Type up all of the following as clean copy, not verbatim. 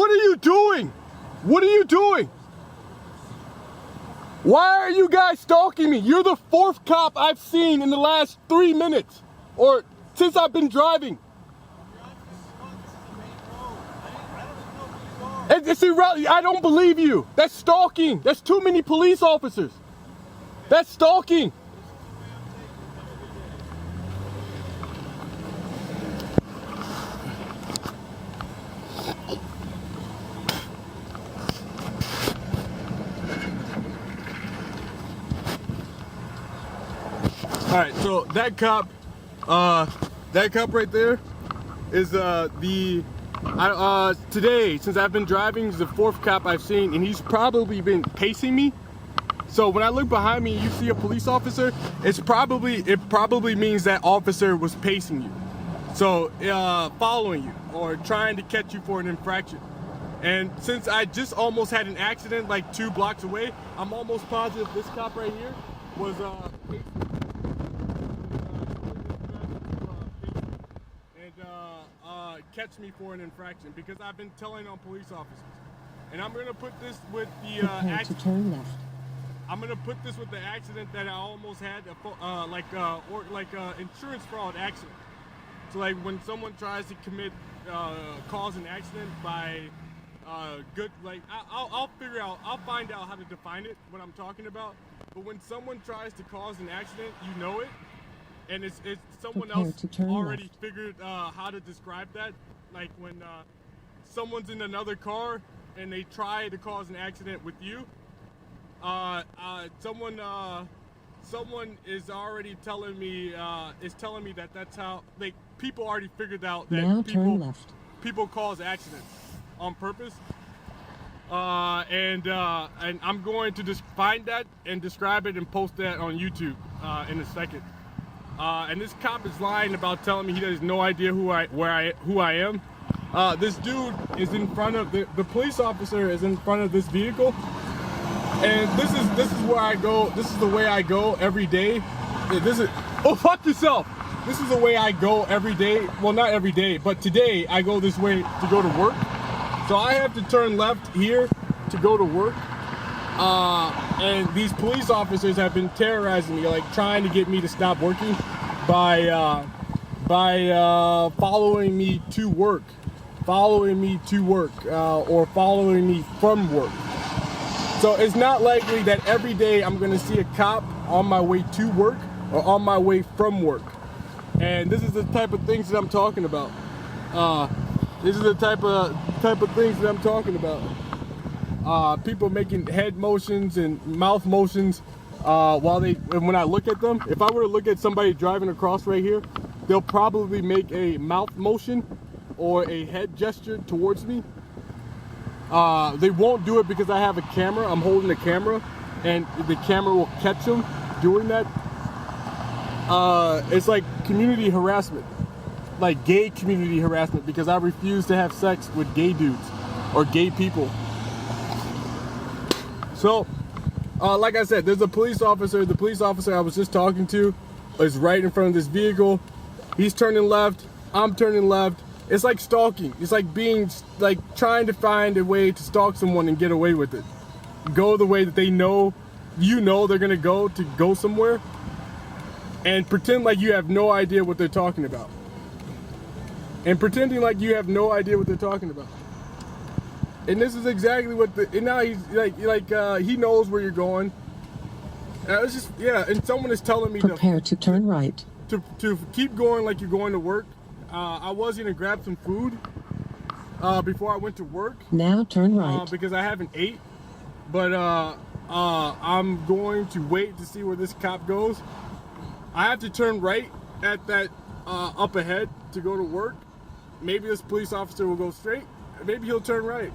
What are you doing? What are you doing? Why are you guys stalking me? You're the fourth cop I've seen in the last 3 minutes, or since I've been driving. It's irrelevant. I don't believe you. That's stalking. That's too many police officers. That's stalking. All right, so that cop right there is today, since I've been driving, he's the fourth cop I've seen, and he's probably been pacing me. So when I look behind me, you see a police officer. It probably means that officer was pacing you, so following you or trying to catch you for an infraction. And since I just almost had an accident like 2 blocks away, I'm almost positive this cop right here was pacing and catch me for an infraction because I've been telling on police officers. And I'm gonna put this with the accident. Turn left. I'm gonna put this with the accident that I almost had, insurance fraud accident. So like when someone tries to commit, cause an accident by I'll find out how to define it, what I'm talking about. But when someone tries to cause an accident, you know it, and it's someone else already figured how to describe that. Like when someone's in another car and they try to cause an accident with you, someone is already telling me that that's how, like, people already figured out that now turn left. People cause accidents on purpose, and I'm going to just find that and describe it and post that on YouTube in a second. And this cop is lying about telling me he has no idea who I am. This dude is in front of the police officer is in front of this vehicle, and this is where I go. This is the way I go every day. Oh, fuck yourself. This is the way I go every day. Well, not every day, but today I go this way to go to work. So I have to turn left here to go to work. And these police officers have been terrorizing me, like trying to get me to stop working by following me to work, or following me from work. So it's not likely that every day I'm going to see a cop on my way to work or on my way from work. And this is the type of things that I'm talking about. This is the type of things that I'm talking about. People making head motions and mouth motions when I look at them. If I were to look at somebody driving across right here, they'll probably make a mouth motion or a head gesture towards me. They won't do it because I have a camera. I'm holding a camera, and the camera will catch them doing that. It's like community harassment, like gay community harassment, because I refuse to have sex with gay dudes or gay people. So, like I said, there's a police officer. The police officer I was just talking to is right in front of this vehicle. He's turning left. I'm turning left. It's like stalking. It's like trying to find a way to stalk someone and get away with it. Go the way that they know, they're gonna go somewhere, and pretend like you have no idea what they're talking about. And pretending like you have no idea what they're talking about. And this is exactly what and now he's he knows where you're going. It's just, and someone is telling me prepare to turn right. To keep going like you're going to work. I was gonna grab some food before I went to work. Now turn right. Because I haven't ate, but I'm going to wait to see where this cop goes. I have to turn right at that up ahead to go to work. Maybe this police officer will go straight. Maybe he'll turn right.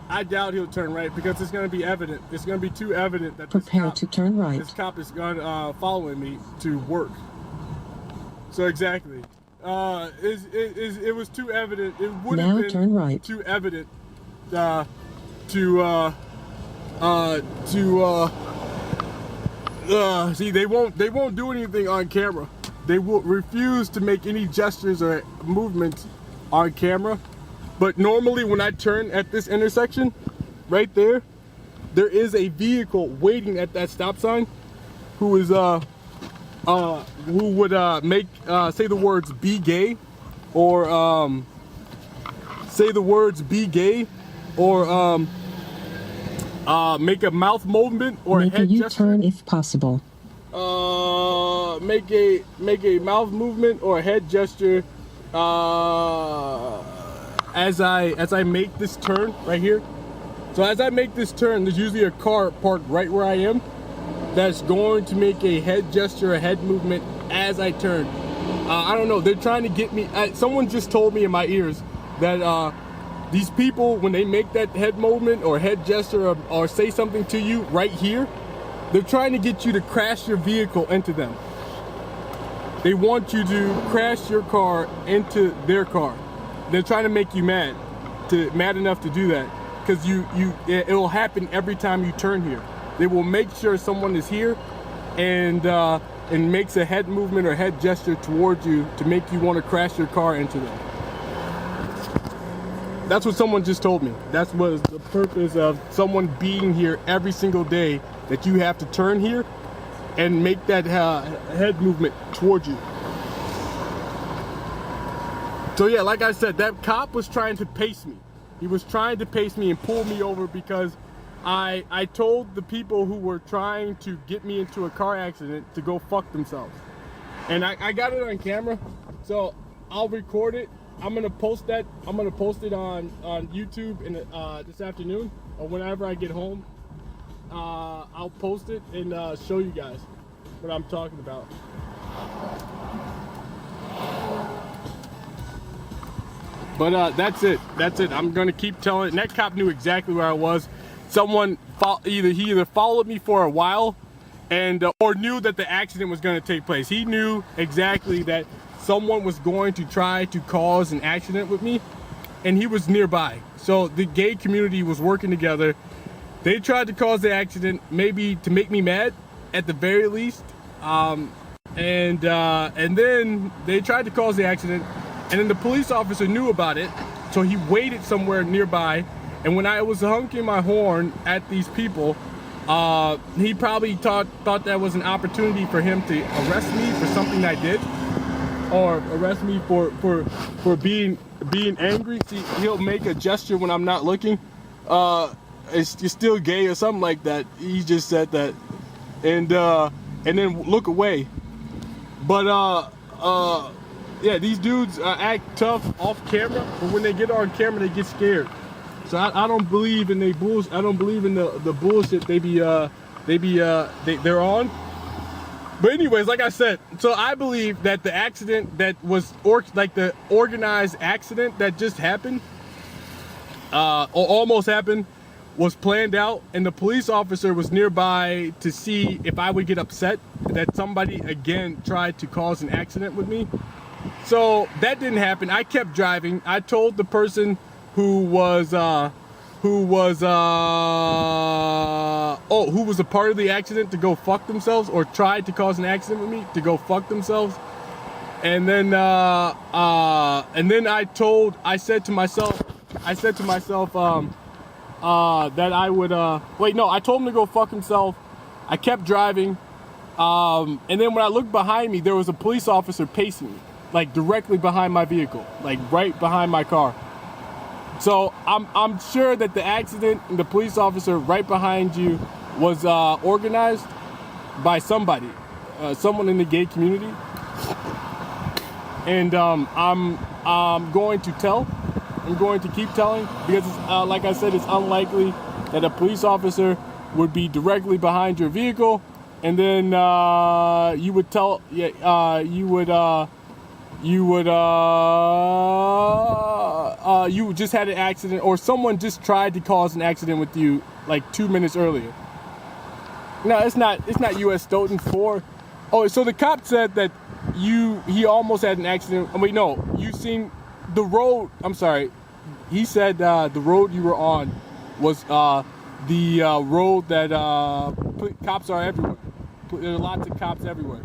I doubt he'll turn right because it's going to be evident. It's going to be too evident that prepare to turn right. This cop is following me to work. So exactly. It was too evident. It would have been turn right. Too evident see, they won't do anything on camera. They will refuse to make any gestures or movements on camera. But normally when I turn at this intersection, right there, there is a vehicle waiting at that stop sign who is who would make say the words "be gay," or say the words "be gay," or make a mouth movement or make a head a U-turn gesture. if possible. Make a mouth movement or a head gesture as I make this turn right here. So as I make this turn, there's usually a car parked right where I am that's going to make a head gesture, a head movement as I turn. I don't know, they're trying to get me. Someone just told me in my ears that these people, when they make that head movement or head gesture or say something to you right here, they're trying to get you to crash your vehicle into them. They want you to crash your car into their car. They're trying to make you mad enough to do that, because it'll happen every time you turn here. They will make sure someone is here and makes a head movement or head gesture towards you to make you want to crash your car into them. That's what someone just told me. That's what the purpose of someone being here every single day, that you have to turn here and make that head movement towards you. So yeah, like I said, that cop was trying to pace me. He was trying to pace me and pull me over because I told the people who were trying to get me into a car accident to go fuck themselves. And I got it on camera, so I'll record it. I'm gonna post that. I'm gonna post it on YouTube this afternoon or whenever I get home. I'll post it and show you guys what I'm talking about. But that's it. That's it. I'm gonna keep telling it. And that cop knew exactly where I was. Someone either followed me for a while, or knew that the accident was gonna take place. He knew exactly that someone was going to try to cause an accident with me, and he was nearby. So the gay community was working together. They tried to cause the accident, maybe to make me mad, at the very least. And then they tried to cause the accident, and then the police officer knew about it, so he waited somewhere nearby. And when I was honking my horn at these people, he probably thought that was an opportunity for him to arrest me for something I did, or arrest me for being angry. See, he'll make a gesture when I'm not looking. You're still gay or something like that. He just said that, and then look away. But yeah, these dudes act tough off camera, but when they get on camera, they get scared. So I don't believe in I don't believe in the bullshit they're on. But anyways, like I said, so I believe that the accident that was the organized accident that just happened, or almost happened, was planned out, and the police officer was nearby to see if I would get upset that somebody again tried to cause an accident with me. So that didn't happen. I kept driving. I told the person who was a part of the accident to go fuck themselves, or tried to cause an accident with me to go fuck themselves. And then I said to myself that I would wait, no, I told him to go fuck himself. I kept driving, and then when I looked behind me, there was a police officer pacing me, like directly behind my vehicle, like right behind my car. So I'm sure that the accident and the police officer right behind you was organized by somebody, someone in the gay community. And I'm going to tell. I'm going to keep telling, because like I said, it's unlikely that a police officer would be directly behind your vehicle, and then you would tell, you just had an accident, or someone just tried to cause an accident with you like 2 minutes earlier. No, it's not U.S. Stoughton 4. Oh, so the cop said that he almost had an accident. I mean, no, you seen the road. I'm sorry. He said the road you were on was the road that cops are everywhere. There are lots of cops everywhere.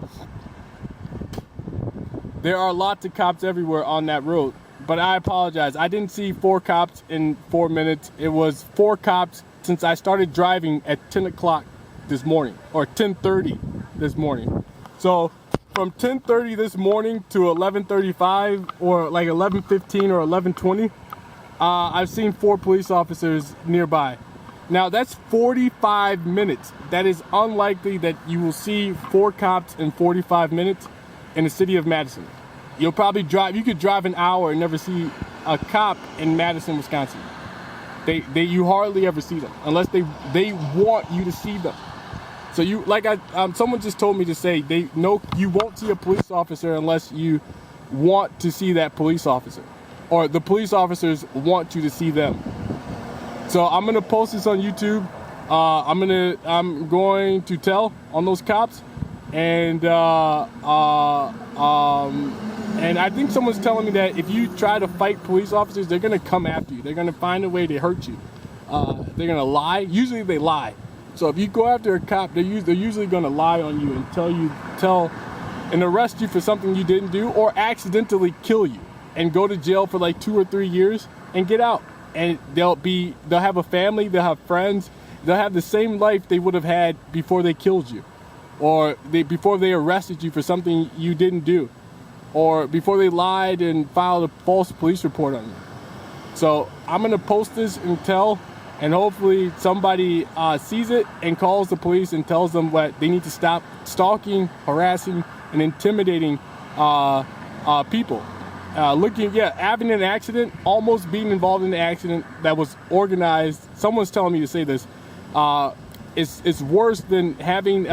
There are lots of cops everywhere on that road. but I apologize. I didn't see 4 cops in 4 minutes. It was 4 cops since I started driving at 10 o'clock this morning, or 10:30 this morning. So from 10:30 this morning to 11:35 or like 11:15 or 11:20, I've seen 4 police officers nearby. Now that's 45 minutes. That is unlikely that you will see 4 cops in 45 minutes in the city of Madison. You could drive an hour and never see a cop in Madison, Wisconsin. You hardly ever see them unless they want you to see them. So someone just told me to say you won't see a police officer unless you want to see that police officer, or the police officers want you to see them. So I'm gonna post this on YouTube. I'm going to tell on those cops, and I think someone's telling me that if you try to fight police officers, they're gonna come after you. They're gonna find a way to hurt you. They're gonna lie. Usually they lie. So if you go after a cop, they're usually gonna lie on you and tell and arrest you for something you didn't do, or accidentally kill you and go to jail for like 2 or 3 years and get out. And they'll have a family, they'll have friends, they'll have the same life they would have had before they killed you, or before they arrested you for something you didn't do, or before they lied and filed a false police report on you. So I'm gonna post this and tell, and hopefully somebody sees it and calls the police and tells them what they need to stop stalking, harassing, and intimidating people. Having an accident, almost being involved in an accident that was organized. Someone's telling me to say this. It's worse than having.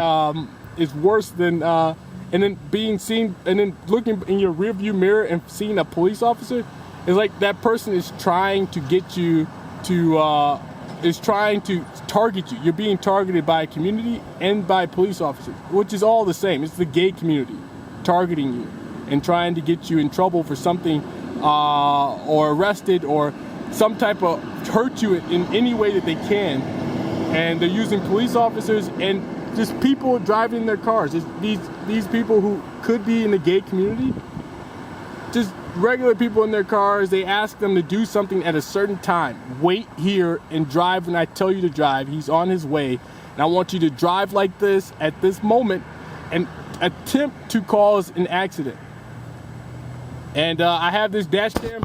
It's worse than and then being seen, and then looking in your rearview mirror and seeing a police officer. It's like that person is trying to get you to. Is trying to target you. You're being targeted by a community and by police officers, which is all the same. It's the gay community targeting you and trying to get you in trouble for something, or arrested, or some type of hurt you in any way that they can. And they're using police officers and just people driving their cars. It's these people who could be in the gay community, just regular people in their cars. They ask them to do something at a certain time. Wait here and drive when I tell you to drive. He's on his way, and I want you to drive like this at this moment and attempt to cause an accident. And I have this dash cam.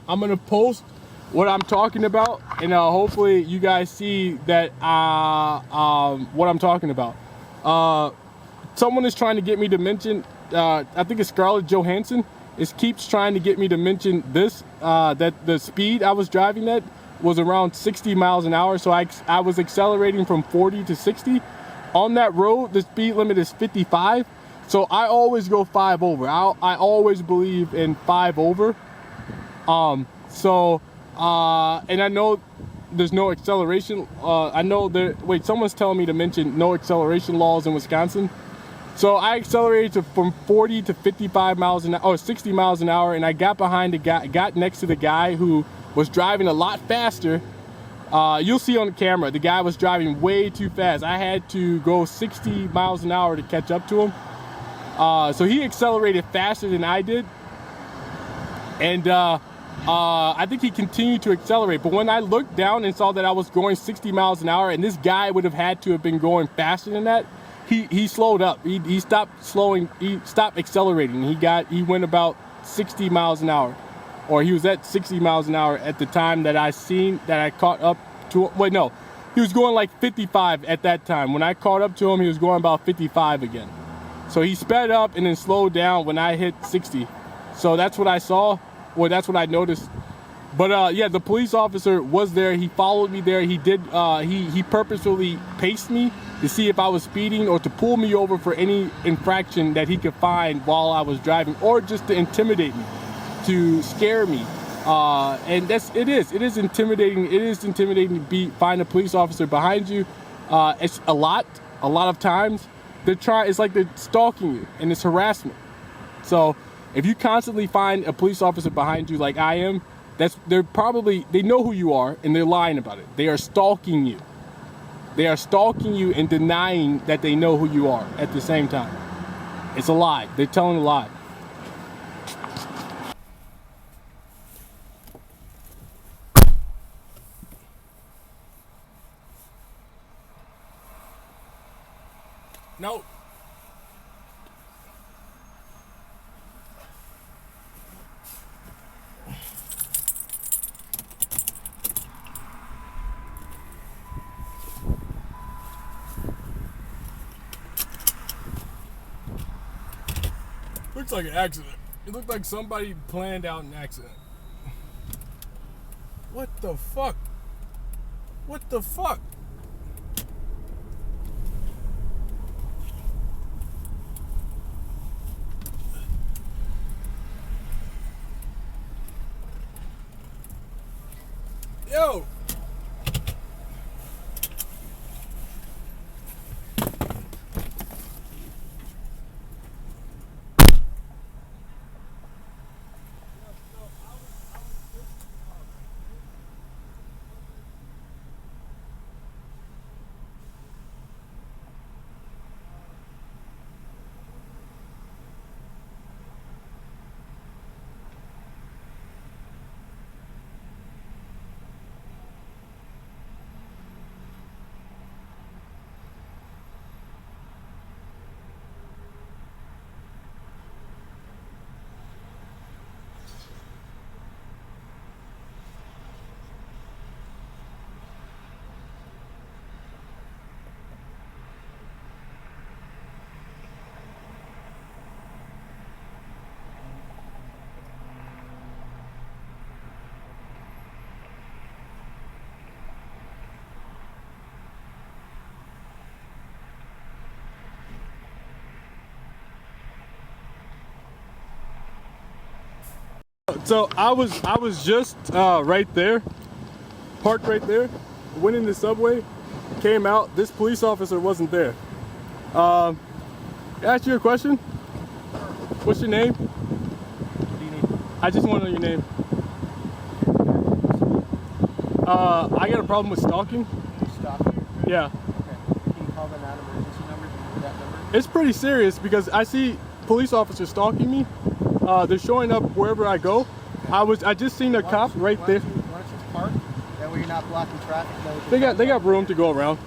I'm gonna post what I'm talking about, and hopefully you guys see that what I'm talking about. Someone is trying to get me to mention, I think it's Scarlett Johansson. It keeps trying to get me to mention this, that the speed I was driving at was around 60 miles an hour. So I was accelerating from 40 to 60. On that road, the speed limit is 55. So I always go 5 over. I always believe in 5 over. And I know there's no acceleration. Someone's telling me to mention no acceleration laws in Wisconsin. So I accelerated from 40 to 55 miles an hour, or 60 miles an hour, and I got behind the guy, got next to the guy who was driving a lot faster. You'll see on the camera, the guy was driving way too fast. I had to go 60 miles an hour to catch up to him. So he accelerated faster than I did. And I think he continued to accelerate. But when I looked down and saw that I was going 60 miles an hour, and this guy would have had to have been going faster than that, he slowed up. He stopped slowing. He stopped accelerating. He went about 60 miles an hour, or he was at 60 miles an hour at the time that I caught up to. Wait, no, he was going like 55 at that time. When I caught up to him, he was going about 55 again. So he sped up and then slowed down when I hit 60. So that's what I saw, or that's what I noticed. But yeah, the police officer was there. He followed me there. He did. He purposefully paced me to see if I was speeding, or to pull me over for any infraction that he could find while I was driving, or just to intimidate me, to scare me. And it is intimidating. It is intimidating to find a police officer behind you. It's a lot of times it's like they're stalking you, and it's harassment. So if you constantly find a police officer behind you like I am, they know who you are, and they're lying about it. They are stalking you. They are stalking you and denying that they know who you are at the same time. It's a lie. They're telling a lie. No. Looks like an accident. It looked like somebody planned out an accident. What the fuck? What the fuck? Yo! So I was just right there, parked right there, went in the subway, came out. This police officer wasn't there. Can I ask you a question? What's your name? What do you need? I just want to know your name. I got a problem with stalking. Stalking? Yeah. Okay. Can you call the non-emergency number? That number? It's pretty serious because I see police officers stalking me. They're showing up wherever I go. I just seen a cop right there. Why don't you park? That way you're not blocking traffic. They got room to go around.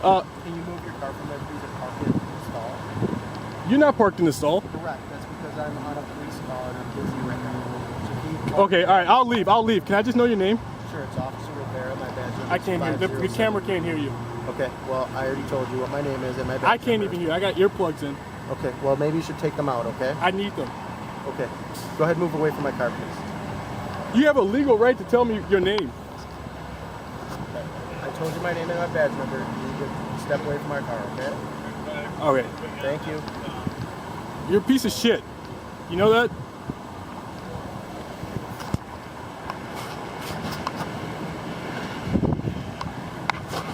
Can you move your car from there, please, and park it in the stall? You're not parked in the stall. Correct. That's because I'm on a police call and I'm busy right now. So can you Okay, all right. I'll leave. Can I just know your name? Sure, it's Officer Rivera. My badge number I can't hear. The camera can't hear you. Okay. Well, I already told you what my name is and my badge I can't number. even hear. I got earplugs in. Okay. Well, maybe you should take them out. Okay. I need them. Okay. Go ahead and move away from my car, please. You have a legal right to tell me your name. Okay. I told you my name and my badge number. You can step away from my car, okay? All right. Thank you. You're a piece of shit. You know that?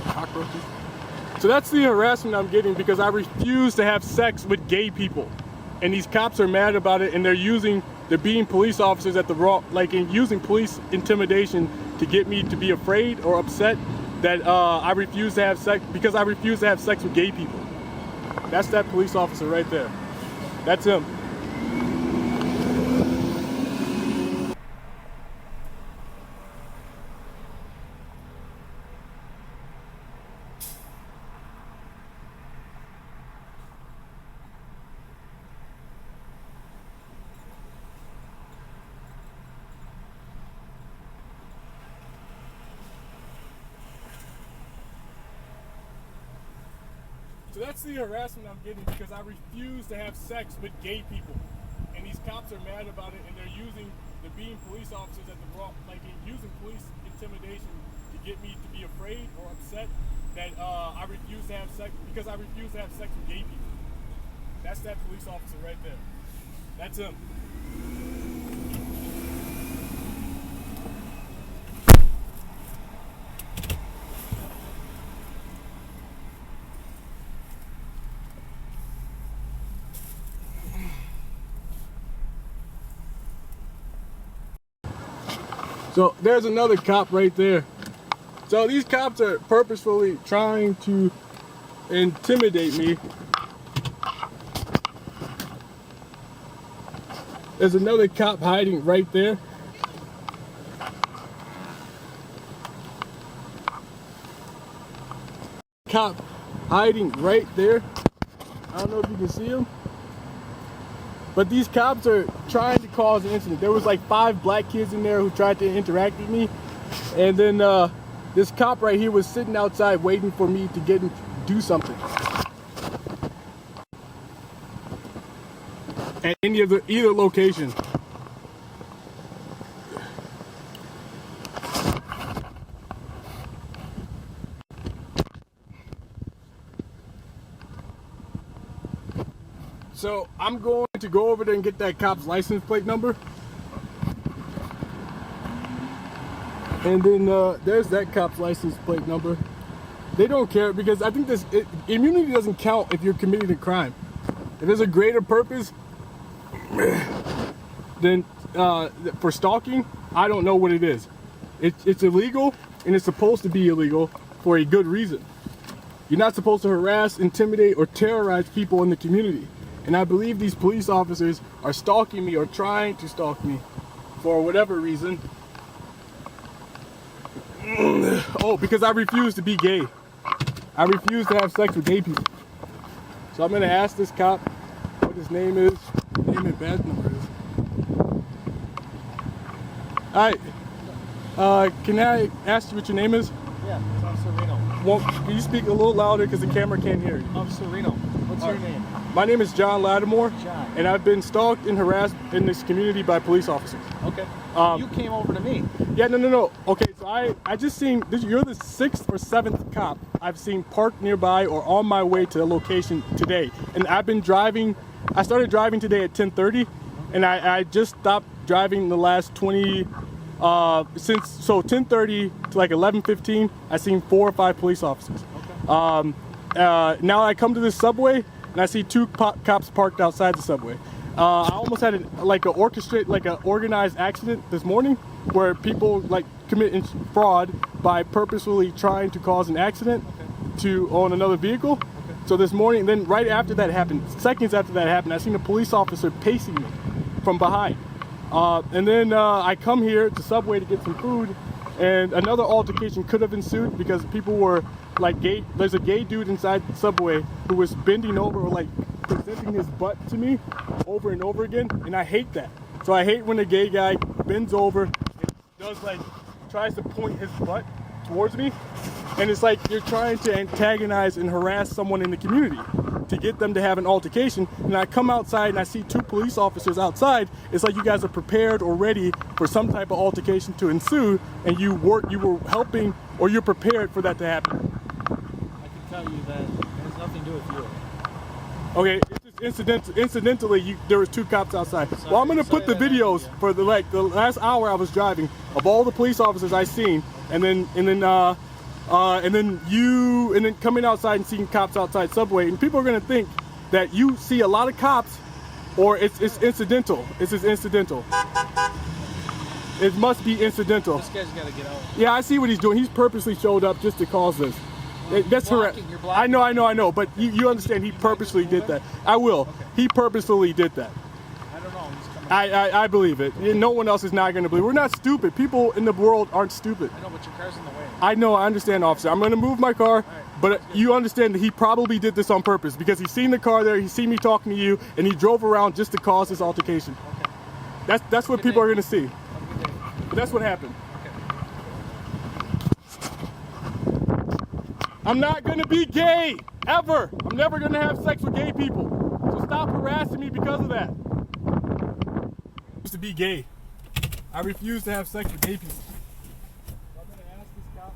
Cockroaches. So that's the harassment I'm getting because I refuse to have sex with gay people. And these cops are mad about it and they're being police officers at the wrong, using police intimidation to get me to be afraid or upset that I refuse to have sex because I refuse to have sex with gay people. That's that police officer right there. That's him. So that's the harassment I'm getting because I refuse to have sex with gay people. And these cops are mad about it and they're being police officers at the wrong, using police intimidation to get me to be afraid or upset that I refuse to have sex because I refuse to have sex with gay people. That's that police officer right there. That's him. So there's another cop right there. So these cops are purposefully trying to intimidate me. There's another cop hiding right there. Cop hiding right there. I don't know if you can see him. But these cops are trying to cause an incident. There was like 5 black kids in there who tried to interact with me. And then this cop right here was sitting outside waiting for me to get and do something. At either location. So I'm going to go over there and get that cop's license plate number. And then there's that cop's license plate number. They don't care because I think immunity doesn't count if you're committing a crime. If there's a greater purpose than for stalking, I don't know what it is. It's illegal, and it's supposed to be illegal for a good reason. You're not supposed to harass, intimidate, or terrorize people in the community. And I believe these police officers are stalking me or trying to stalk me for whatever reason. Oh, because I refuse to be gay. I refuse to have sex with gay people. So I'm gonna ask this cop what his name is, name and badge number is. Alright, can I ask you what your name is? Yeah, it's Officer Reno. Well, can you speak a little louder because the camera can't hear you? Officer Reno, what's your name? My name is John Lattimore, John. and I've been stalked and harassed in this community by police officers. Okay. You came over to me. Yeah, no. Okay, so I just seen, you're the 6th or 7th cop I've seen parked nearby or on my way to the location today. And I've been driving, I started driving today at 10:30, and I just stopped driving the last 20, so 10:30 to like 11:15, I've seen 4 or 5 police officers. Okay. Now I come to this subway, and I see 2 cops parked outside the subway. I almost had an organized accident this morning where people like commit fraud by purposefully trying to cause an accident on another vehicle. Okay. So this morning, then right after that happened, seconds after that happened, I seen a police officer pacing me from behind. And then I come here to Subway to get some food, and another altercation could have ensued because people were like gay. There's a gay dude inside Subway who was bending over or like presenting his butt to me over and over again, and I hate that. So I hate when a gay guy bends over and does like tries to point his butt towards me, and it's like you're trying to antagonize and harass someone in the community to get them to have an altercation. And I come outside and I see 2 police officers outside. It's like you guys are prepared or ready for some type of altercation to ensue, and you were helping, or you're prepared for that to happen. I can tell you that it has nothing to do with you. Okay, it's just incidentally, there was 2 cops outside. Well, I'm gonna put the videos for the last hour I was driving of all the police officers I seen, and then coming outside and seeing cops outside Subway, and people are gonna think that you see a lot of cops, or it's incidental. It's just incidental. It must be incidental. This guy's gotta get out. Yeah, I see what he's doing. He's purposely showed up just to cause this. That's correct. I know, but you understand he purposely did that. I will. Okay. He purposely did that. I don't know. He's coming. I believe it. No one else is not going to believe. We're not stupid. People in the world aren't stupid. I know, but your car's in the way. I know. I understand, officer. I'm going to move my car, but you understand that he probably did this on purpose because he's seen the car there, he's seen me talking to you, and he drove around just to cause this altercation. Okay. That's what people are going to see. But that's what happened. I'm not gonna be gay, ever. I'm never gonna have sex with gay people. So stop harassing me because of that. I used to be gay. I refuse to have sex with gay people. So I'm gonna ask this cop.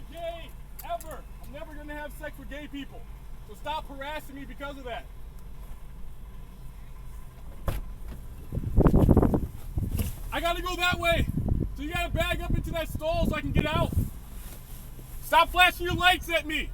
be gay, ever. I'm never gonna have sex with gay people. So stop harassing me because of that. I gotta go that way. So you gotta bag up into that stall so I can get out. Stop flashing your lights at me.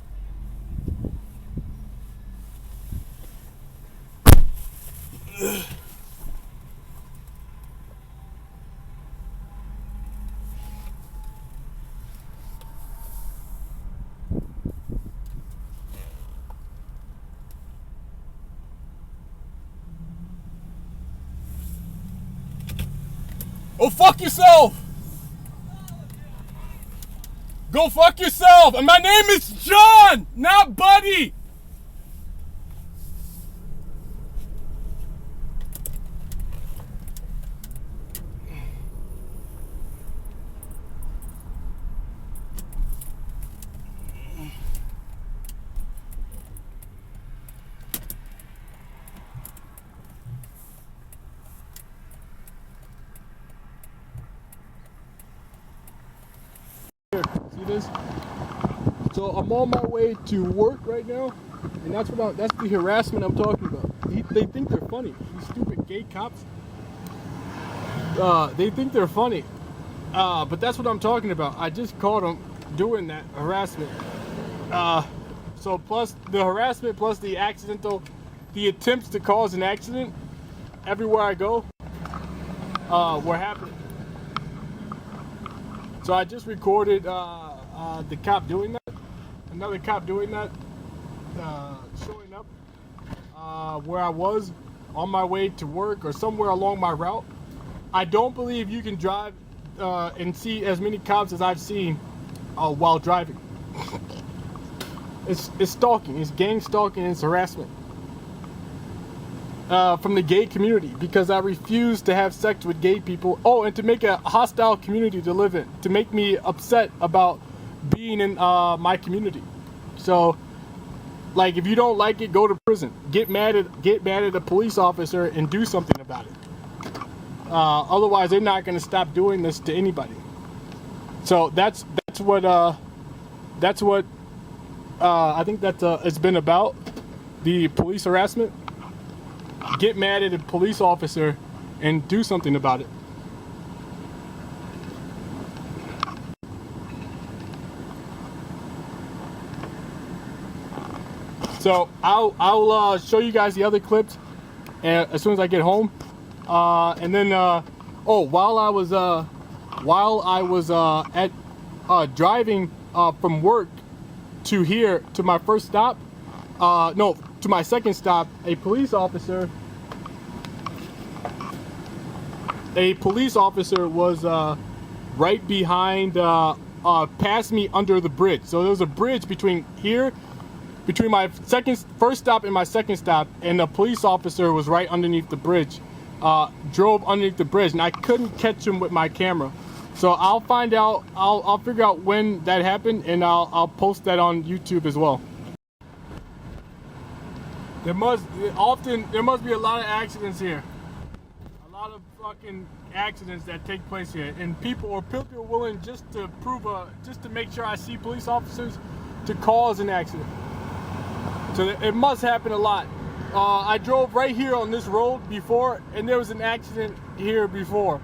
Oh, fuck yourself! Go fuck yourself! And my name is John, not Buddy! See this? So I'm on my way to work right now, and that's the harassment I'm talking about. They think they're funny. These stupid gay cops. They think they're funny, but that's what I'm talking about. I just caught them doing that harassment. So plus the harassment, plus the attempts to cause an accident everywhere I go, were happening. So I just recorded the cop doing that, another cop doing that, showing up where I was on my way to work or somewhere along my route. I don't believe you can drive and see as many cops as I've seen while driving. It's stalking, it's gang stalking, it's harassment from the gay community because I refuse to have sex with gay people. Oh, and to make a hostile community to live in, to make me upset about being in my community. So, like, if you don't like it, go to prison. Get mad at a police officer and do something about it. Otherwise, they're not going to stop doing this to anybody. So that's what I think that it's been about, the police harassment. Get mad at a police officer and do something about it. So I'll show you guys the other clips as soon as I get home, and then while I was driving from work to here to my first stop, to my second stop, a police officer was right behind, past me under the bridge. So there was a bridge between my first stop and my second stop, and the police officer was right underneath the bridge, drove underneath the bridge, and I couldn't catch him with my camera. So I'll figure out when that happened, and I'll post that on YouTube as well. There must be a lot of accidents here. A lot of fucking accidents that take place here, and people are willing just to make sure I see police officers to cause an accident. So it must happen a lot. I drove right here on this road before, and there was an accident here before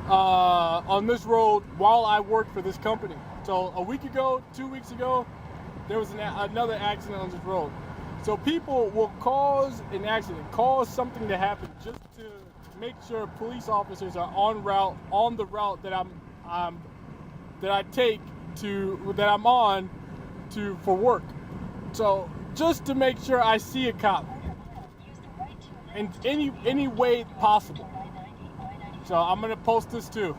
on this road while I worked for this company. So a week ago, 2 weeks ago, there was another accident on this road. So people will cause an accident, cause something to happen just to make sure police officers are on the route that I'm on for work. So just to make sure I see a cop in any way possible. So I'm gonna post this too.